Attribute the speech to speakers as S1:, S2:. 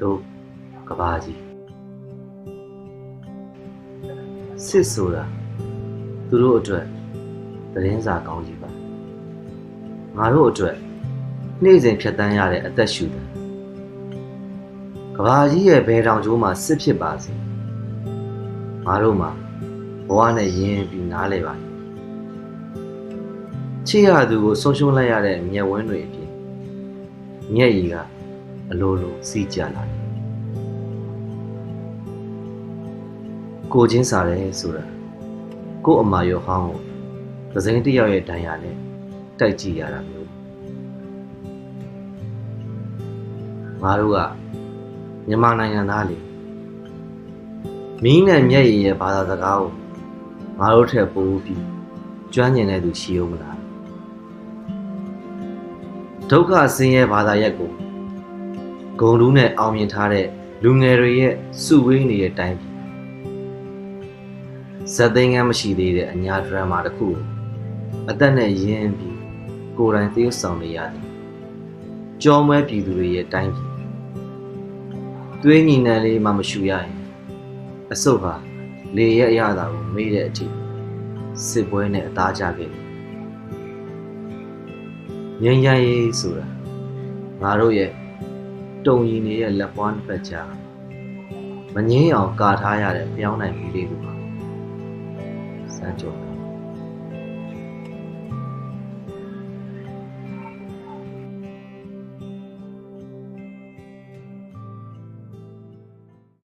S1: တို့ကဘာကြီးစစ်ဆိုတာသူတို့အတွက်သတင်းစာကောင်းကြီးပါငါတို့အတွက်နေ့စဉ်ဖြတ်တန်းရတဲ့အသက်ရှူတယ်ကဘာကြီးရဲ့ဘယ်တောင်ကျိုးမှာစစ်ဖြစ်ပါစေငါတို့မှာဘဝနဲ့ရင်းပြီးနားလဲပါချစ်ရသူကိုဆုံးရှုံးလိုက်ရတဲ့မျက်ဝန်းတွေအပြင်မျက်ရည်ကအလိုလိုစီးကျလာတယ်ကိုချင်းစားတယ်ဆိုတာကို့အမာရောဟောင်းကိုသစိမ်းတစ်ယောက်ရဲ့ဒဏ်ရာနဲ့တိုက်ကြည့်ရတာမျိုးငါတို့ကမြန်မာနိုင်ငံသားလေမင်းနဲ့မျက်ရည်ရဲ့ဘာသာစကားကိုငါတို့ထက်ပိုပြီးကျွမ်းကျင်တဲ့သူရှိဦးမလားဒုက္ခဆင်းရဲဘာသာရပ်ကိုဂုံတူးနဲ့အောင်မြင်ထားတဲ့လူငယ်တွေရဲ့စုဝေးနေတဲ့တိုင်းပြည်ဇက်သိန်းကမ်းမရှိသေးတဲ့အညာဒရမာတစ်ခုအသက်နဲ့ရင်းပြီးကိုယ်တိုင်သရုပ်ဆောင်နေရတယ်ကြောမွဲပြည်သူတွေရဲ့တိုင်းပြည်သွေးညီနံလေးမှမရှူရရင်အစုပ်ဟာလေရဲ့အရသာကိုမေးတဲ့အထိစစ်ပွဲနဲ့အသားကျခဲ့တယ်ငြိမ်းချမ်းရေးဆိုတာငါတို့ရဲ့တုံရီနေတဲ့လက်ပွားနှစ်ဖက်ကြားမငြင်းအောင်ကာထားရတဲ့ပြောင်းနိုင်မှုလေးကိုစမ်းကြုံ